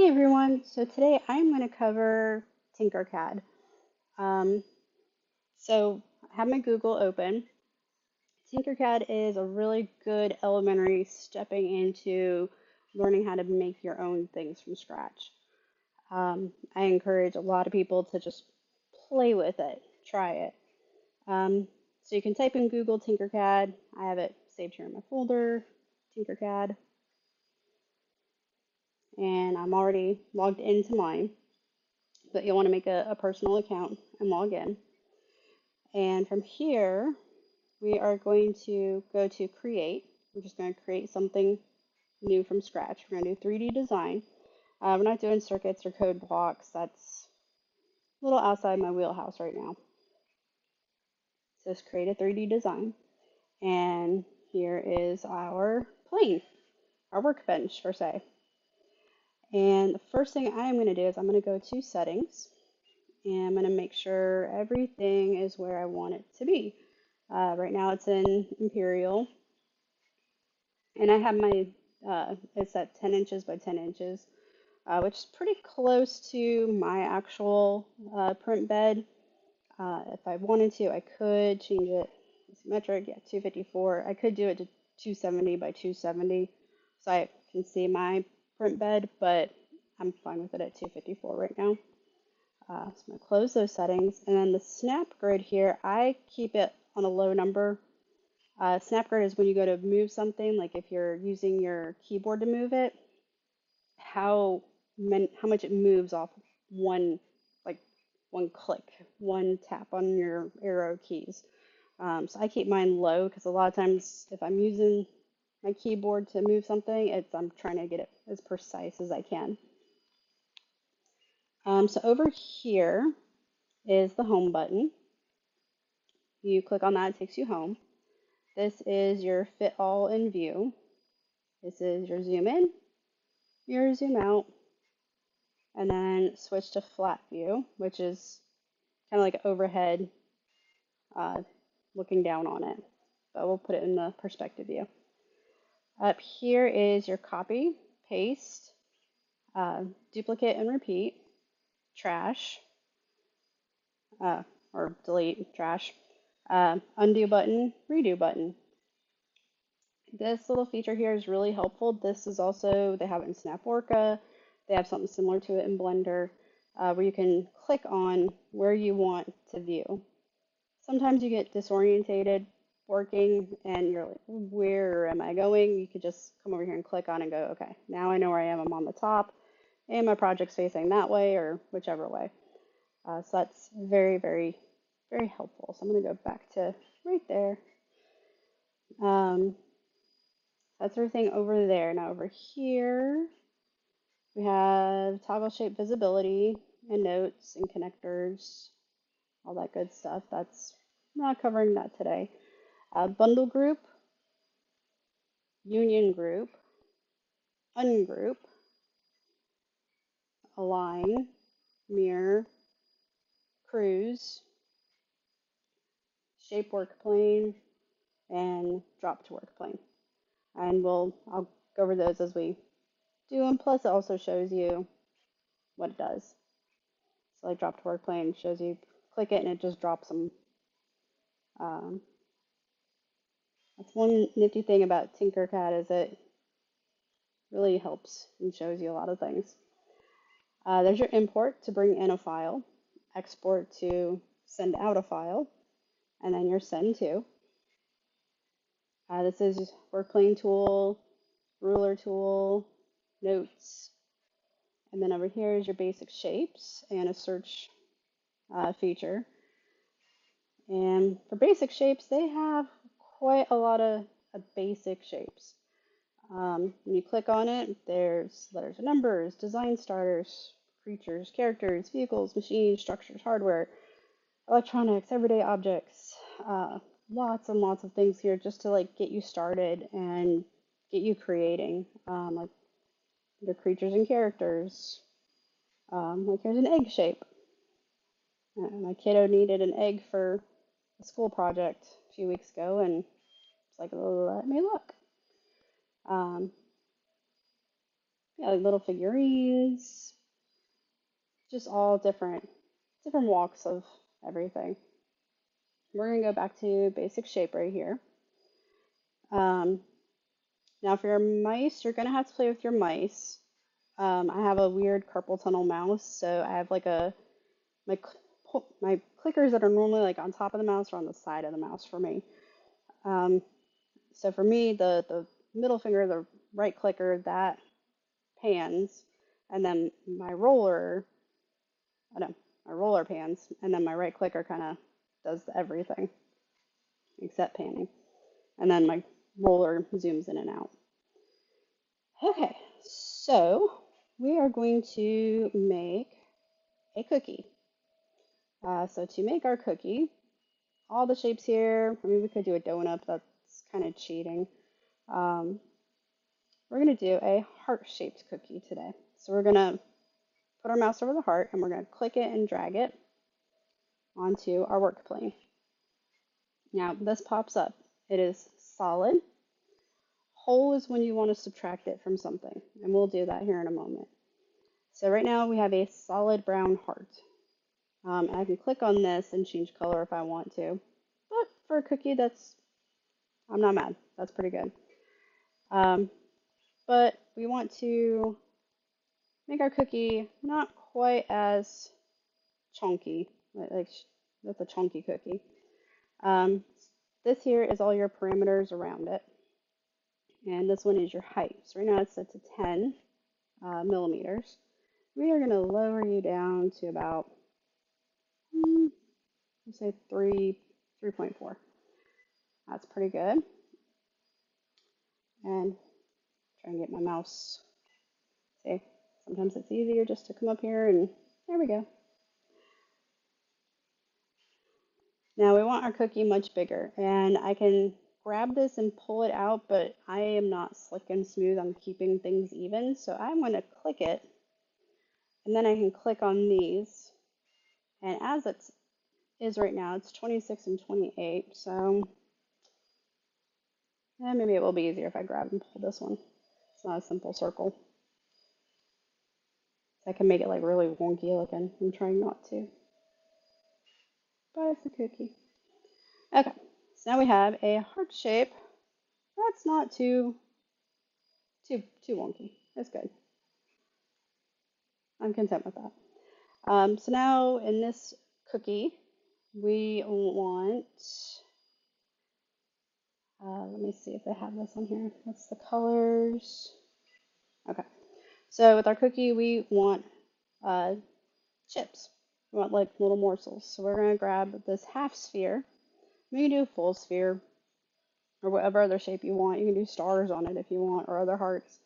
Hey everyone, so today I'm going to cover tinkercad. Um, I have my Google open. Tinkercad is a really good elementary stepping into learning how to make your own things from scratch. I encourage a lot of people to just play with it, try it. Um, so you can type in Google tinkercad. I have it saved here in my folder, tinkercad, and I'm already logged into mine. But you'll want to make a personal account and log in. And from here, we are going to go to create. We're just going to create something new from scratch. We're going to do 3D design. We're not doing circuits or code blocks. That's a little outside my wheelhouse right now. So just create a 3D design. And here is our plane, our workbench per se. And the first thing I am going to do is I'm going to go to settings and I'm going to make sure everything is where I want it to be. Right now it's in Imperial, and I have my, it's at 10 inches by 10 inches, which is pretty close to my actual print bed. If I wanted to, I could change it symmetric, yeah, 254. I could do it to 270 by 270 so I can see my print bed, but I'm fine with it at 254 right now. So I'm going to close those settings. And then the snap grid here, I keep it on a low number. Snap grid is when you go to move something, like if you're using your keyboard to move it, how much it moves off one, like one click, one tap on your arrow keys. So I keep mine low because a lot of times if I'm using my keyboard to move something, I'm trying to get it as precise as I can. So over here is the home button. You click on that, it takes you home. This is your fit all in view. This is your zoom in, your zoom out, and then switch to flat view, which is kind of like overhead uh, looking down on it. But we'll put it in the perspective view. Up here is your copy, paste, duplicate and repeat, trash, uh, or delete, trash, undo button, redo button. This little feature here is really helpful. This is also, they have it in Snap Orca. They have something similar to it in Blender, where you can click on where you want to view. Sometimes you get disorientated working and you're like, where am I going? You could just come over here and click on and go, okay, now I know where I am. I'm on the top and my project's facing that way or whichever way. So that's very, very, very helpful. So I'm going to go back to right there. That's everything over there. Now over here, we have toggle shape visibility and notes and connectors, all that good stuff. That's not covering that today. Bundle group, union group, ungroup, align, mirror, cruise, shape work plane, and drop to work plane. And I'll go over those as we do them. Plus, it also shows you what it does. So, like drop to work plane shows you click it and it just drops them. Um, that's one nifty thing about tinkercad is it really helps and shows you a lot of things. There's your import to bring in a file, export to send out a file, and then your send to. This is work plane tool, ruler tool, notes, and then over here is your basic shapes and a search feature. And for basic shapes, they have quite a lot of basic shapes. When you click on it, there's letters and numbers, design starters, creatures, characters, vehicles, machines, structures, hardware, electronics, everyday objects, lots and lots of things here just to like get you started and get you creating. Like the creatures and characters. Like here's an egg shape. My kiddo needed an egg for a school project a few weeks ago, and it's like, let me look. Um, yeah, like little figurines, just all different walks of everything. We're gonna go back to basic shape right here. Um, Now for your mice, you're gonna have to play with your mice. I have a weird carpal tunnel mouse, so I have like my my clickers that are normally like on top of the mouse are on the side of the mouse for me. Um, so for me, the middle finger, the right clicker, that pans, and then my roller, I know, my roller pans, and then my right clicker kind of does everything except panning, and then my roller zooms in and out. Okay, so we are going to make a cookie. So to make our cookie, all the shapes here, I mean, we could do a donut, but that's kind of cheating. Um, we're going to do a heart-shaped cookie today. So we're going to put our mouse over the heart, and we're going to click it and drag it onto our work plane. Now, this pops up. It is solid. Whole is when you want to subtract it from something, and we'll do that here in a moment. So right now we have a solid brown heart. And I can click on this and change color if I want to. But for a cookie, I'm not mad. That's pretty good. Um, but we want to make our cookie not quite as chunky, like that's a chunky cookie. Um, this here is all your parameters around it. And this one is your height. So right now it's set to 10 millimeters. We are going to lower you down to about, let's say 3.4. That's pretty good. And try and get my mouse. See, sometimes it's easier just to come up here and there we go. Now we want our cookie much bigger, and I can grab this and pull it out, but I am not slick and smooth. I'm keeping things even, so I'm going to click it, and then I can click on these. And as it is right now, it's 26 and 28, so maybe it will be easier if I grab and pull this one. It's not a simple circle. So I can make it like really wonky looking. I'm trying not to, but it's a cookie. Okay, so now we have a heart shape. That's not too wonky. That's good. I'm content with that. So now in this cookie, we want, let me see if I have this on here. What's the colors? Okay. So with our cookie, we want uh, chips. We want like little morsels. So we're going to grab this half sphere. We can do full sphere or whatever other shape you want. You can do stars on it if you want or other hearts.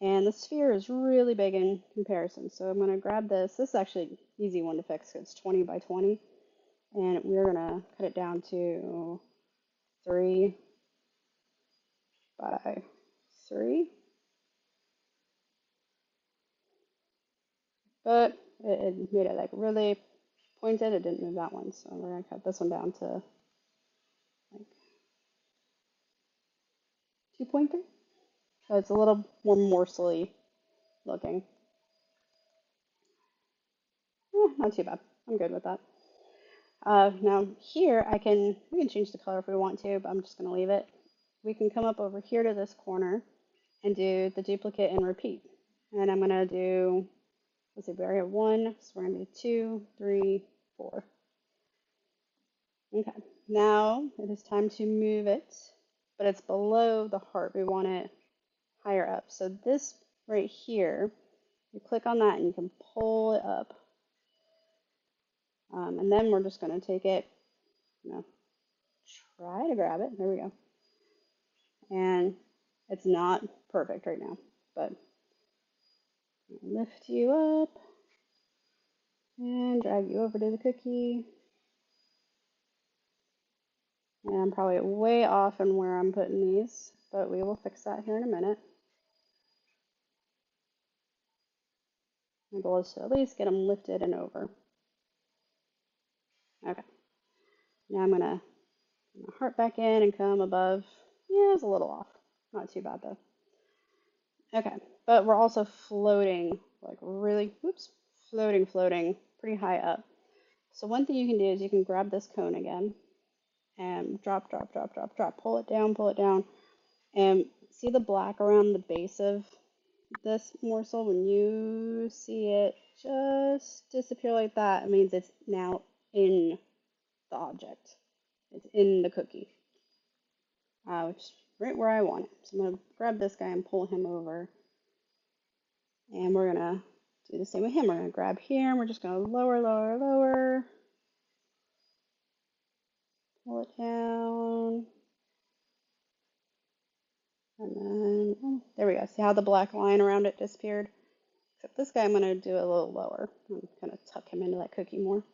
And the sphere is really big in comparison. So I'm going to grab this. This is actually an easy one to fix because it's 20 by 20. And we're going to cut it down to 3 by 3. But it made it like really pointed. It didn't move that one. So we're going to cut this one down to like 2.3. So it's a little more morsely looking. Not too bad. I'm good with that. Now here we can change the color if we want to, but I'm just going to leave it. We can come up over here to this corner and do the duplicate and repeat. And I'm going to do, let's see, we already have 1, so we're going to do 2, 3, 4. Okay, now it is time to move it, but it's below the heart. We want it higher up. So this right here, you click on that and you can pull it up. And then we're just going to take it, try to grab it. There we go. And it's not perfect right now, but lift you up and drag you over to the cookie. And I'm probably way off in where I'm putting these, but we will fix that here in a minute. My goal is to at least get them lifted and over. Okay. Now I'm going to put my heart back in and come above. Yeah, it's a little off. Not too bad though. Okay, but we're also floating, like really, whoops, floating pretty high up. So one thing you can do is you can grab this cone again and drop, pull it down, and see the black around the base of this morsel. When you see it just disappear like that, it means it's now in the object. It's in the cookie, which is right where I want it. So I'm going to grab this guy and pull him over. And we're going to do the same with him. We're going to grab here, and we're just going to lower, pull it down. And then, oh, there we go. See how the black line around it disappeared? Except this guy I'm going to do a little lower. I'm going to tuck him into that cookie more.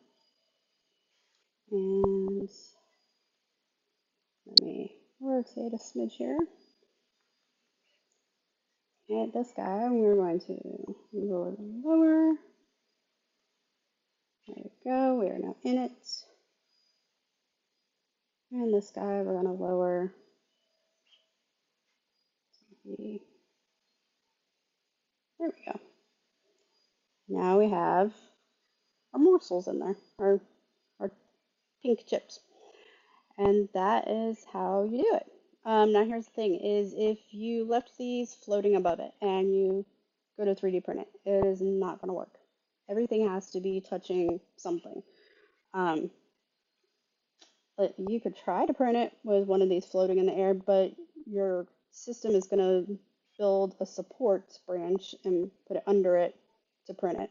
And let me rotate a smidge here. And this guy, we're going to lower. There we go. We are now in it. And this guy, we're going to lower. There we go. Now we have our morsels in there, our pink chips. And that is how you do it. Now here's the thing, is if you left these floating above it and you go to 3D print it, it is not going to work. Everything has to be touching something. But you could try to print it with one of these floating in the air, but your system is going to build a support branch and put it under it to print it.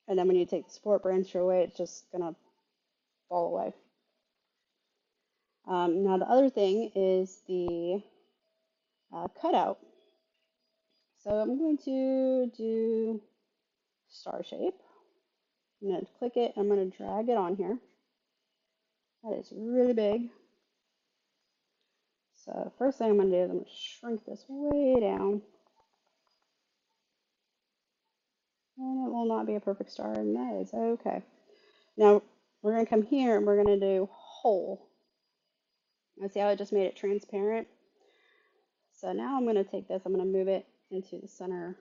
And then when you take the support branch away, it's just going to fall away. Now the other thing is the cutout. So I'm going to do star shape. I'm going to click it. I'm going to drag it on here. That is really big. So first thing I'm going to do is I'm going to shrink this way down. And it will not be a perfect star, and that is okay. Now we're going to come here and we're going to do whole. Now see how I just made it transparent? So now I'm going to take this, I'm going to move it into the center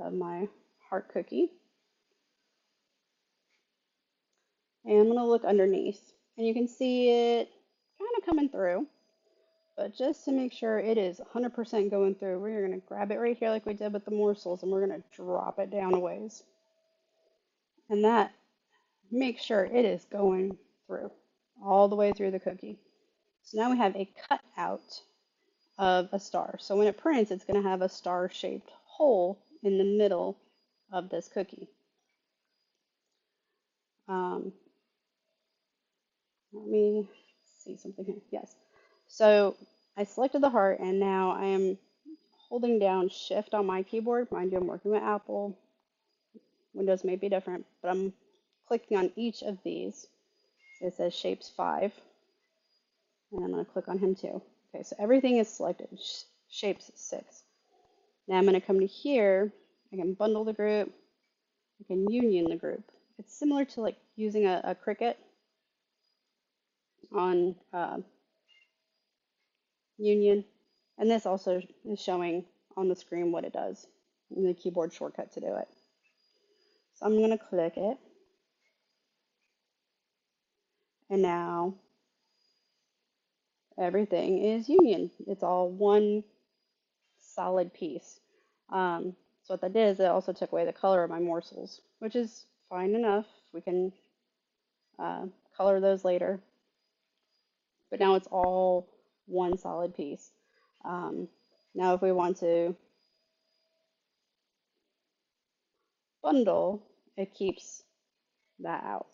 of my heart cookie. And I'm going to look underneath. And you can see it kind of coming through. But just to make sure it is 100% going through, we're going to grab it right here like we did with the morsels, and we're going to drop it down a ways. And that makes sure it is going through, all the way through the cookie. So now we have a cutout of a star. So when it prints, it's going to have a star-shaped hole in the middle of this cookie. Let me see something here. Yes. So I selected the heart, and now I am holding down Shift on my keyboard. Mind you, I'm working with Apple. Windows may be different, but I'm clicking on each of these. It says Shapes 5, and I'm going to click on him too. Okay, so everything is selected. Shapes 6. Now I'm going to come to here. I can bundle the group. I can union the group. It's similar to like using a Cricut on union. And this also is showing on the screen what it does in the keyboard shortcut to do it. So I'm going to click it. And now everything is union. It's all one solid piece. So what that did is it also took away the color of my morsels, which is fine enough. We can color those later. But now it's all one solid piece. Now if we want to bundle, it keeps that out.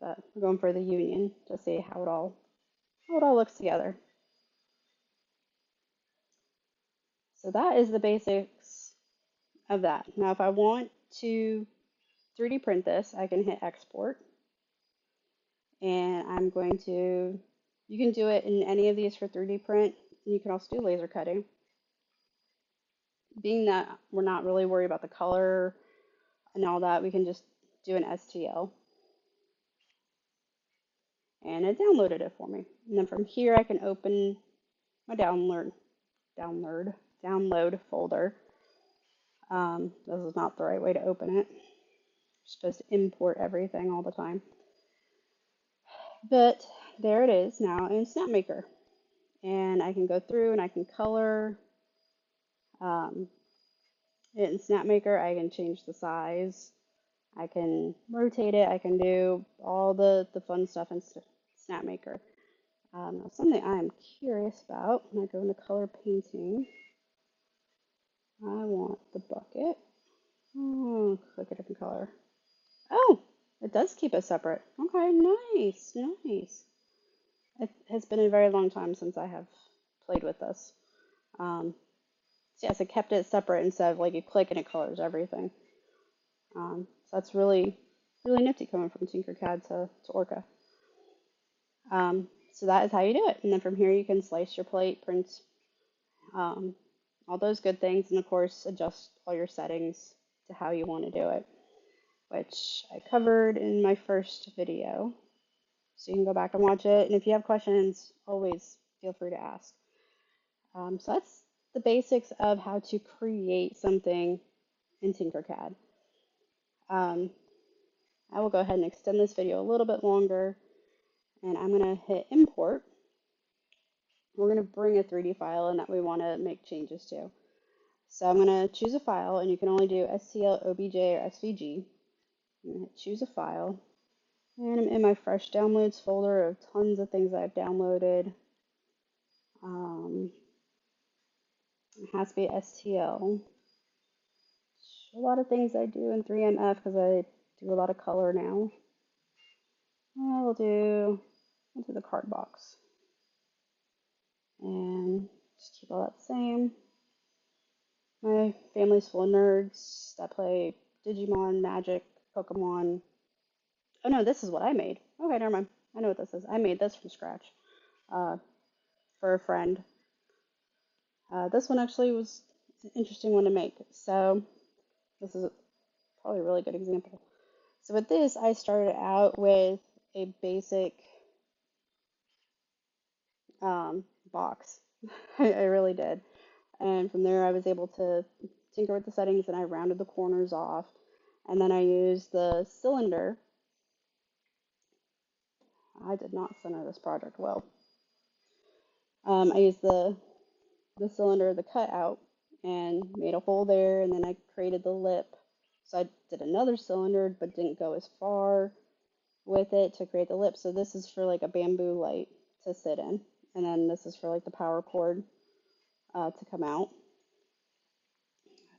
But we're going for the union to see how it all looks together. So that is the basics of that. Now if I want to 3D print this, I can hit export. And I'm going to, you can do it in any of these for 3D print. And you can also do laser cutting. Being that we're not really worried about the color and all that, we can just do an STL. And it downloaded it for me. And then from here I can open my download download folder. This is not the right way to open it. You're supposed to import everything all the time. But there it is now in SnapMaker. And I can go through and I can color it in SnapMaker. I can change the size. I can rotate it. I can do all the fun stuff in SnapMaker. Now something I'm curious about when I go into color painting, I want the bucket. Oh, click a different color. Oh, it does keep it separate. Okay, nice, nice. It has been a very long time since I have played with this. So yes, it kept it separate instead of like you click and it colors everything. So that's really, really nifty coming from tinkercad to Orca. So that is how you do it. And then from here you can slice your plate, print, all those good things, and of course adjust all your settings to how you want to do it, which I covered in my first video. So you can go back and watch it. And if you have questions, always feel free to ask. So that's the basics of how to create something in Tinkercad. I will go ahead and extend this video a little bit longer, and I'm going to hit import. We're going to bring a 3D file in that we want to make changes to. So I'm going to choose a file, and you can only do STL, OBJ, or SVG. I'm going to hit choose a file, and I'm in my fresh downloads folder of tons of things I've downloaded. It has to be STL. A lot of things I do in 3MF because I do a lot of color now. We'll do the card box. And just keep all that the same. My family's full of nerds that play Digimon, Magic, Pokemon. Oh no, this is what I made. Okay, never mind. I know what this is. I made this from scratch for a friend. This one actually was an interesting one to make. So this is probably a really good example. So with this, I started out with a basic box. I really did. And from there, I was able to tinker with the settings and I rounded the corners off. And then I used the cylinder. I did not center this project well. I used the cylinder, the cutout, and made a hole there. And then I created the lip. So I did another cylinder, but didn't go as far with it to create the lip. So this is for like a bamboo light to sit in. And then this is for like the power cord to come out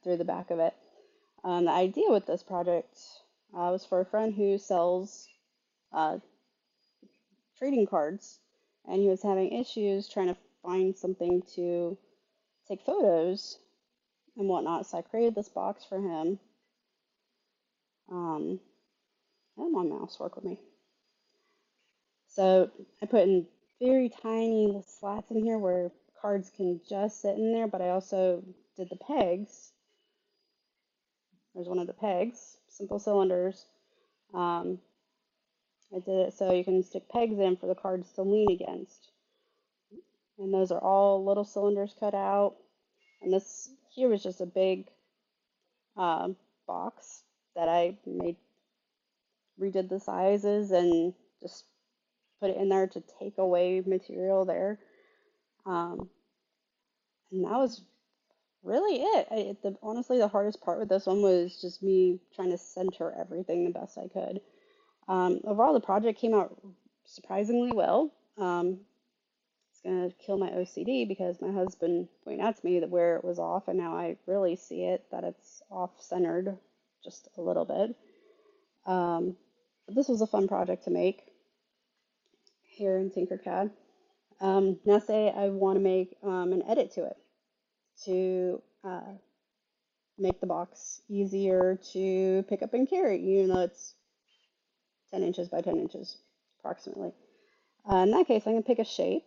through the back of it. The idea with this project was for a friend who sells trading cards, and he was having issues trying to find something to take photos and whatnot. So I created this box for him. And my mouse work with me. So I put in very tiny little slats in here where cards can just sit in there, but I also did the pegs. There's one of the pegs, simple cylinders. I did it so you can stick pegs in for the cards to lean against. And those are all little cylinders cut out. And this here was just a big box that I redid the sizes and just put it in there to take away material there. And that was really it. Honestly, the hardest part with this one was just me trying to center everything the best I could. Overall, the project came out surprisingly well. It's going to kill my OCD because my husband pointed out to me that where it was off, and now I really see it, that it's off-centered just a little bit. But this was a fun project to make here in Tinkercad. Now say I want to make an edit to it to make the box easier to pick up and carry, even though it's 10 inches by 10 inches approximately. In that case, I'm going to pick a shape.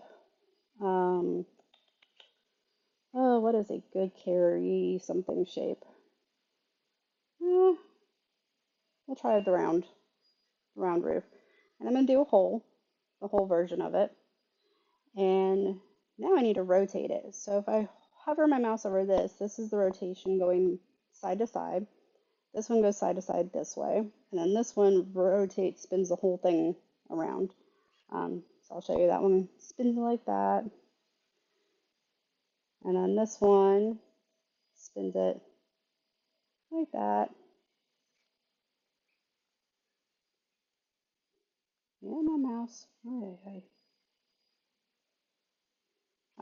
What is a good carry something shape? We'll try the round roof. And I'm going to do the whole version of it. And now I need to rotate it. So if I hover my mouse over this, this is the rotation going side to side. This one goes side to side this way, and then this one rotates, spins the whole thing around. So I'll show you that one spins like that, and then this one spins it like that. Yeah, my mouse.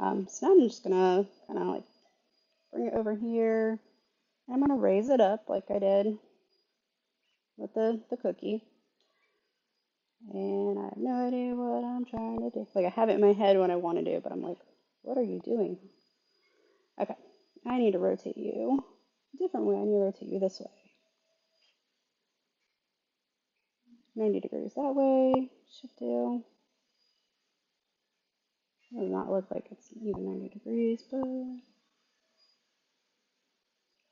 So now I'm just gonna kind of like bring it over here. And I'm gonna raise it up like I did with the cookie. And I have no idea what I'm trying to do. Like I have it in my head what I want to do, but I'm like, what are you doing? Okay, I need to rotate you a different way. I need to rotate you this way. 90 degrees that way should do. It does not look like it's even 90 degrees, but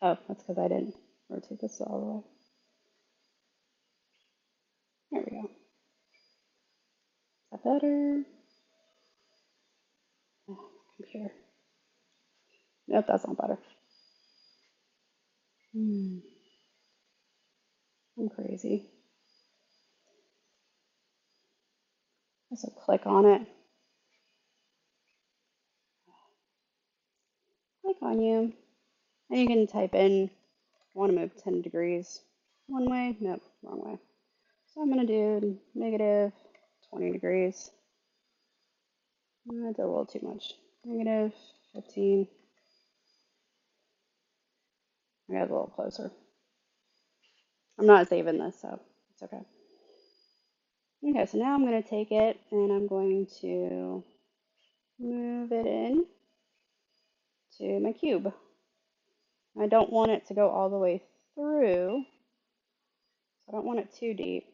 oh, that's because I didn't rotate this all the way. There we go. Is that better? Oh, computer. Nope, that's not better. I'm crazy. So click on it. Click on you. And you can type in, I want to move 10 degrees one way. Nope, wrong way. So I'm going to do negative 20 degrees. That's a little too much. Negative 15. I got a little closer. I'm not saving this, so it's okay. Okay, so now I'm going to take it and I'm going to move it in to my cube. I don't want it to go all the way through, so I don't want it too deep,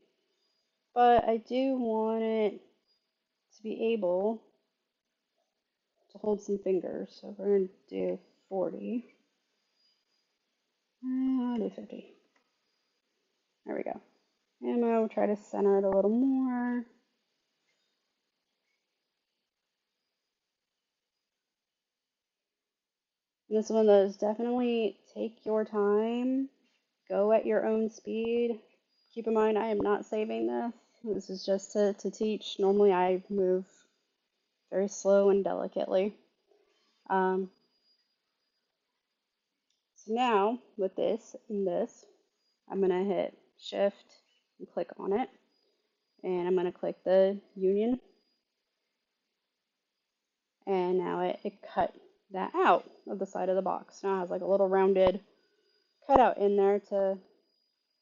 but I do want it to be able to hold some fingers. So we're going to do 40. I'll do 50. There we go. And I'll try to center it a little more. This one does definitely take your time. Go at your own speed. Keep in mind, I am not saving this. This is just to teach. Normally, I move very slow and delicately. So now, with this and this, I'm going to hit Shift and click on it. And I'm going to click the union. And now it cut that out of the side of the box. Now it has like a little rounded cutout in there to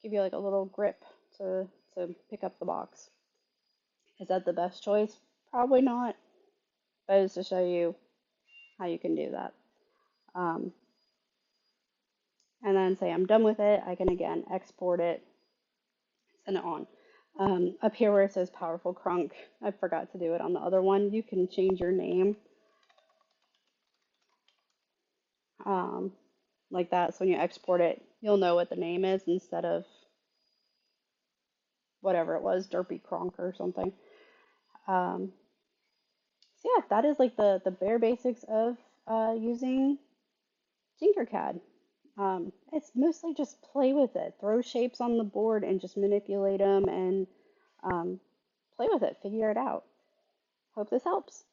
give you like a little grip to pick up the box. Is that the best choice? Probably not, but it's to show you how you can do that. And then say I'm done with it, I can again export it, send it on. Up here where it says Powerful Crunk, I forgot to do it on the other one. You can change your name like that. So when you export it, you'll know what the name is instead of whatever it was, Derpy Cronk or something. So yeah, that is like the bare basics of using tinkercad. It's mostly just play with it, throw shapes on the board and just manipulate them and play with it, figure it out. Hope this helps.